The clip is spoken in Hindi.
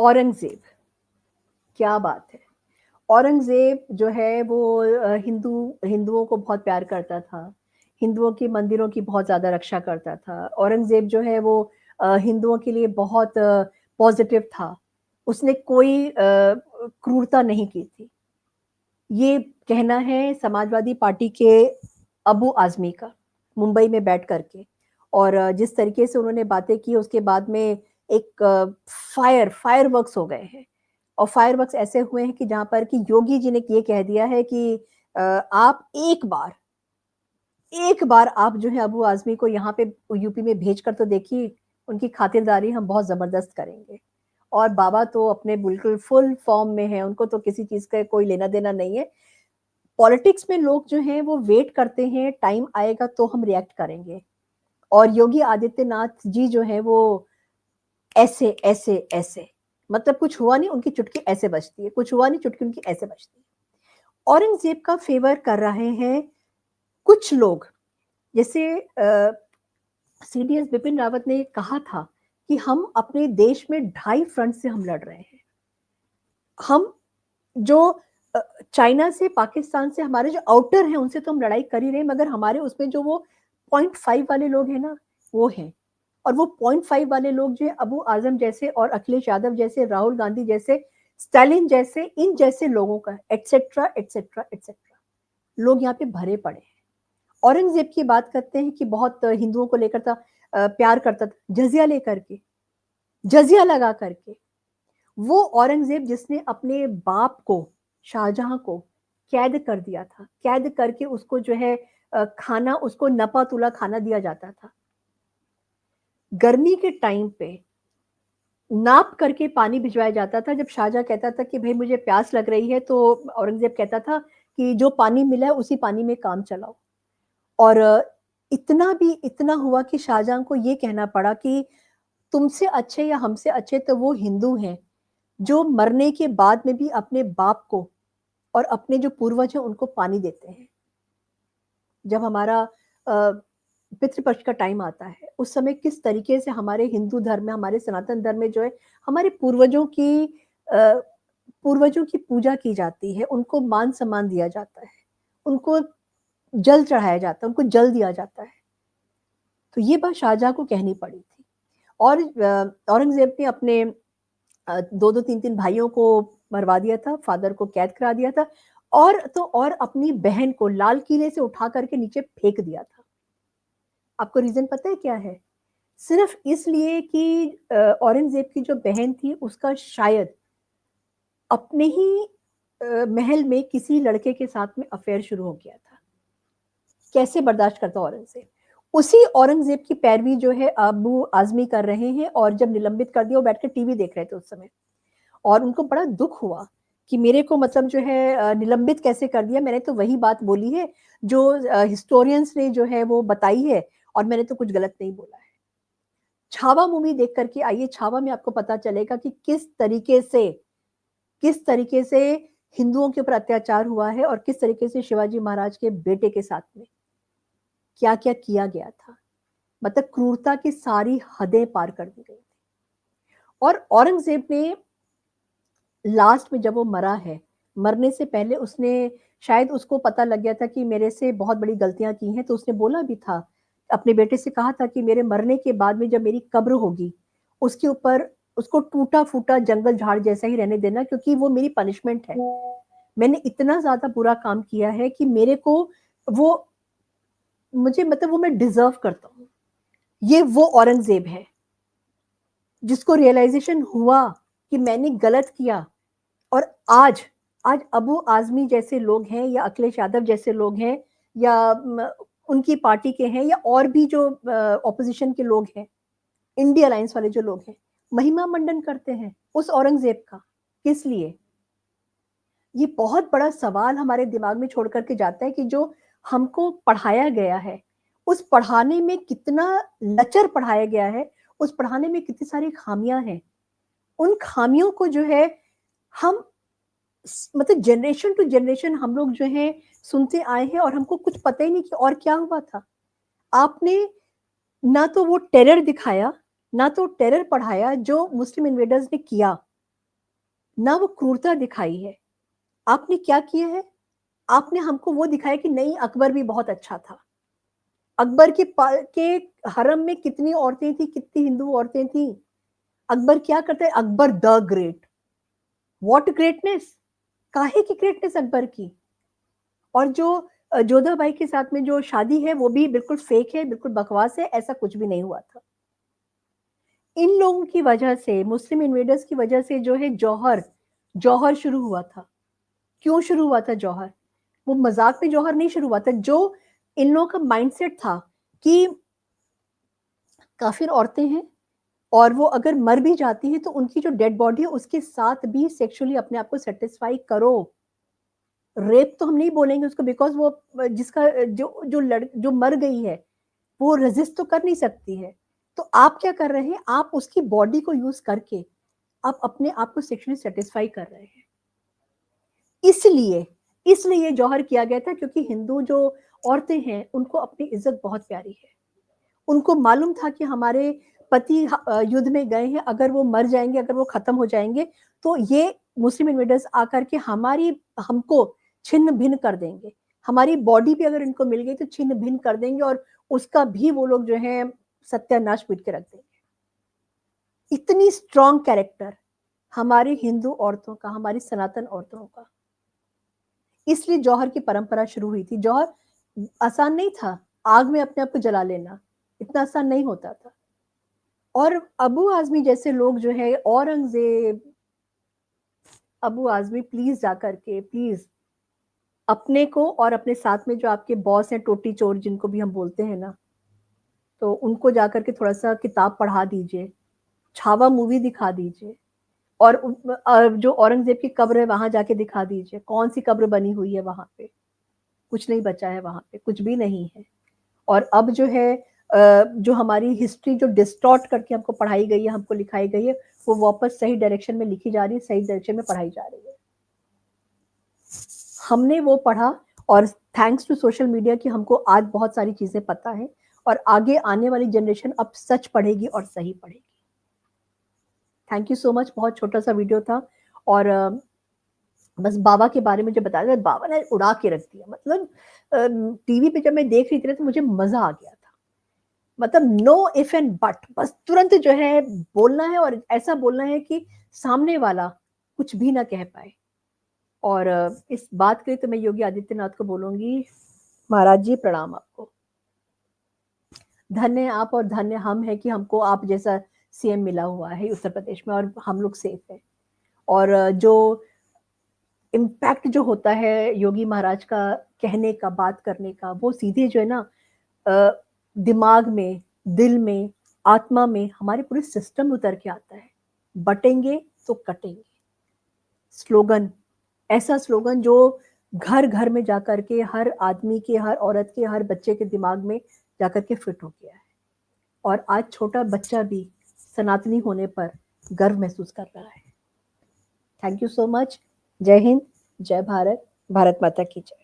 औरंगजेब, क्या बात है। औरंगजेब जो है वो हिंदुओं को बहुत प्यार करता था, हिंदुओं के मंदिरों की बहुत ज्यादा रक्षा करता था। औरंगजेब जो है वो हिंदुओं के लिए बहुत पॉजिटिव था। उसने कोई क्रूरता नहीं की थी। ये कहना है समाजवादी पार्टी के अबू आजमी का, मुंबई में बैठ करके। और जिस तरीके से उन्होंने बातें की उसके बाद में एक फायरवर्क्स हो गए हैं। और फायरवर्क्स ऐसे हुए हैं कि जहां पर कि योगी जी ने ये कह दिया है कि आप एक बार आप जो है अबू आजमी को यहाँ पे यूपी में भेज कर तो देखिए, उनकी खातिरदारी हम बहुत जबरदस्त करेंगे। और बाबा तो अपने बिल्कुल फुल फॉर्म में है, उनको तो किसी चीज का कोई लेना देना नहीं है। पॉलिटिक्स में लोग जो हैं वो वेट करते हैं, टाइम आएगा तो हम रिएक्ट करेंगे। और योगी आदित्यनाथ जी जो है वो ऐसे ऐसे ऐसे, मतलब कुछ हुआ नहीं उनकी चुटकी ऐसे बजती है, कुछ हुआ नहीं चुटकी उनकी ऐसे बजती है। औरंगजेब का फेवर कर रहे हैं कुछ लोग। जैसे सीडीएस बिपिन रावत ने कहा था कि हम अपने देश में 2.5 फ्रंट से हम लड़ रहे हैं। हम जो चाइना से, पाकिस्तान से, हमारे जो आउटर हैं उनसे तो हम लड़ाई कर ही रहे हैं, मगर हमारे उसमें जो वो 0.5 वाले लोग हैं ना, वो हैं। और वो 0.5 वाले लोग जो है अबू आजम जैसे और अखिलेश यादव जैसे, राहुल गांधी जैसे, स्टालिन जैसे, इन जैसे लोगों का एटसेट्रा एटसेट्रा एटसेट्रा लोग यहाँ पे भरे पड़े हैं। औरंगजेब की बात करते हैं कि बहुत हिंदुओं को लेकर था, प्यार करता था, जजिया लेकर के, जजिया लगा करके। वो औरंगजेब जिसने अपने बाप को, शाहजहां को कैद कर दिया था, कैद करके उसको जो है खाना, उसको नपा तुला खाना दिया जाता था। गर्मी के टाइम पे नाप करके पानी भिजवाया जाता था। जब शाहजहां कहता था कि भाई मुझे प्यास लग रही है, तो औरंगजेब कहता था कि जो पानी मिला है उसी पानी में काम चलाओ। और इतना हुआ कि शाहजहां को ये कहना पड़ा कि तुमसे अच्छे या हमसे अच्छे तो वो हिंदू हैं जो मरने के बाद में भी अपने बाप को और अपने जो पूर्वज हैं उनको पानी देते हैं। जब हमारा पितृपक्ष का टाइम आता है, उस समय किस तरीके से हमारे हिंदू धर्म में, हमारे सनातन धर्म में जो है हमारे पूर्वजों की पूजा की जाती है, उनको मान सम्मान दिया जाता है, उनको जल चढ़ाया जाता है, उनको जल दिया जाता है। तो ये बात शाहजहां को कहनी पड़ी थी। और औरंगजेब ने अपने 2-2 3-3 भाइयों को मरवा दिया था, फादर को कैद करा दिया था, और तो और अपनी बहन को लाल किले से उठा करके नीचे फेंक दिया था। आपको रीजन पता है क्या है? सिर्फ इसलिए कि औरंगजेब की जो बहन थी उसका शायद अपने ही महल में किसी लड़के के साथ में अफेयर शुरू हो गया था। कैसे बर्दाश्त करता औरंगजेब? उसी औरंगजेब की पैरवी जो है अबू आजमी कर रहे हैं। और जब निलंबित कर दिया, वो बैठकर टीवी देख रहे थे उस समय, और उनको बड़ा दुख हुआ कि मेरे को मतलब जो है निलंबित कैसे कर दिया। मैंने तो वही बात बोली है जो हिस्टोरियंस ने जो है वो बताई है, और मैंने तो कुछ गलत नहीं बोला है। छावा मूवी देख करके आइए, छावा में आपको पता चलेगा कि किस तरीके से हिंदुओं के ऊपर अत्याचार हुआ है, और किस तरीके से शिवाजी महाराज के बेटे के साथ में क्या क्या किया गया था। मतलब क्रूरता की सारी हदें पार कर दी गई थी। और औरंगजेब ने लास्ट में जब वो मरा है, मरने से पहले उसने, शायद उसको पता लग गया था कि मेरे से बहुत बड़ी गलतियां की हैं, तो उसने बोला भी था, अपने बेटे से कहा था कि मेरे मरने के बाद में जब मेरी कब्र होगी, उसके ऊपर उसको टूटा फूटा जंगल झाड़ जैसा ही रहने देना, क्योंकि वो मेरी पनिशमेंट है। मैंने इतना ज्यादा बुरा काम किया है कि मेरे को वो, मुझे मतलब वो मैं डिजर्व करता हूँ। ये वो औरंगजेब है जिसको रियलाइजेशन हुआ कि मैंने गलत किया। और आज आज अबू आजमी जैसे लोग हैं, या अखिलेश यादव जैसे लोग हैं, या उनकी पार्टी के हैं, या और भी जो ऑपोजिशन के लोग हैं, इंडिया अलायंस वाले जो लोग हैं, महिमा मंडन करते हैं उस औरंगजेब का। किस लिए? ये बहुत बड़ा सवाल हमारे दिमाग में छोड़ करके जाता है कि जो हमको पढ़ाया गया है, उस पढ़ाने में कितना लचर पढ़ाया गया है, उस पढ़ाने में कितनी सारी खामियां हैं। उन खामियों को जो है हम, मतलब जनरेशन टू जनरेशन हम लोग जो है सुनते आए हैं, और हमको कुछ पता ही नहीं कि और क्या हुआ था। आपने ना तो वो टेरर दिखाया, ना तो टेरर पढ़ाया जो मुस्लिम इन्वेडर्स ने किया। ना वो क्रूरता दिखाई है। आपने क्या किया है? आपने हमको वो दिखाया कि नहीं, अकबर भी बहुत अच्छा था। अकबर के हरम में कितनी औरतें थी, कितनी हिंदू औरतें थी। अकबर क्या करते हैं? Akbar the great. What greatness! काहे की ग्रेटनेस अकबर की? और जो जोधाबाई के साथ में जो शादी है वो भी बिल्कुल फेक है, बिल्कुल बकवास है, ऐसा कुछ भी नहीं हुआ था। इन लोगों की वजह से, मुस्लिम इन्वेडर्स की वजह से जो है जौहर जौहर शुरू हुआ था। क्यों शुरू हुआ था जौहर? वो मजाक में जौहर नहीं शुरू हुआ था। जो इन लोगों का माइंडसेट था कि काफिर औरतें हैं और वो अगर मर भी जाती है तो उनकी जो डेड बॉडी है उसके साथ भी सेक्सुअली अपने आप को सेटिस्फाई करो। रेप तो हम नहीं बोलेंगे उसको, बिकॉज वो जिसका जो मर गई है वो रेजिस्ट तो कर नहीं सकती है। तो आप क्या कर रहे हैं? आप उसकी बॉडी को यूज करके आप अपने आप को सेक्सुअली सेटिस्फाई कर रहे हैं। इसलिए इसलिए जौहर किया गया था, क्योंकि हिंदू जो औरतें हैं उनको अपनी इज्जत बहुत प्यारी है। उनको मालूम था कि हमारे पति युद्ध में गए हैं, अगर वो मर जाएंगे, अगर वो खत्म हो जाएंगे तो ये मुस्लिम इन्वेडर्स आकर के हमको छिन्न भिन्न कर देंगे। हमारी बॉडी भी अगर इनको मिल गई तो छिन्न भिन्न कर देंगे और उसका भी वो लोग जो है सत्यानाश पीट के रख देंगे। इतनी स्ट्रॉन्ग कैरेक्टर हमारी हिंदू औरतों का, हमारी सनातन औरतों का। इसलिए जौहर की परंपरा शुरू हुई थी। जौहर आसान नहीं था, आग में अपने आप को जला लेना इतना आसान नहीं होता था। और अबू आजमी जैसे लोग जो है, औरंगजेब, अबू आजमी, प्लीज जाकर के प्लीज अपने को और अपने साथ में जो आपके बॉस हैं टोटी चोर जिनको भी हम बोलते हैं ना, तो उनको जाकर के थोड़ा सा किताब पढ़ा दीजिए, छावा मूवी दिखा दीजिए, और जो औरंगजेब की कब्र है वहां जाके दिखा दीजिए कौन सी कब्र बनी हुई है वहां पे। कुछ नहीं बचा है वहां पे, कुछ भी नहीं है। और अब जो है जो हमारी हिस्ट्री जो डिस्टॉर्ट करके हमको पढ़ाई गई है, हमको लिखाई गई है, वो वापस सही डायरेक्शन में लिखी जा रही है, सही डायरेक्शन में पढ़ाई जा रही है। हमने वो पढ़ा और थैंक्स टू सोशल मीडिया कि हमको आज बहुत सारी चीजें पता है, और आगे आने वाली जनरेशन अब सच पढ़ेगी और सही पढ़ेगी। Thank you so much. बहुत छोटा सा वीडियो था और बस बाबा के बारे में जो बताया, बाबा ने उड़ा के रख दिया। मतलब टीवी पे जब मैं देख रही थी तो मुझे मजा आ गया था। मतलब नो इफ एंड बट, बस तुरंत जो है बोलना है और ऐसा बोलना है कि सामने वाला कुछ भी ना कह पाए। और इस बात के लिए तो मैं योगी आदित्यनाथ को बोलूंगी, महाराज जी प्रणाम आपको। धन्य आप और धन्य हम है कि हमको आप जैसा सीएम मिला हुआ है उत्तर प्रदेश में, और हम लोग सेफ है। और जो इम्पैक्ट जो होता है योगी महाराज का कहने का, बात करने का, वो सीधे जो है ना दिमाग में, दिल में, आत्मा में, हमारे पूरे सिस्टम में उतर के आता है। बटेंगे तो कटेंगे स्लोगन, ऐसा स्लोगन जो घर घर में जाकर के हर आदमी के, हर औरत के, हर बच्चे के दिमाग में जाकर के फिट हो गया है। और आज छोटा बच्चा भी सनातनी होने पर गर्व महसूस कर रहा है। Thank you so much. जय हिंद, जय भारत, भारत माता की जय।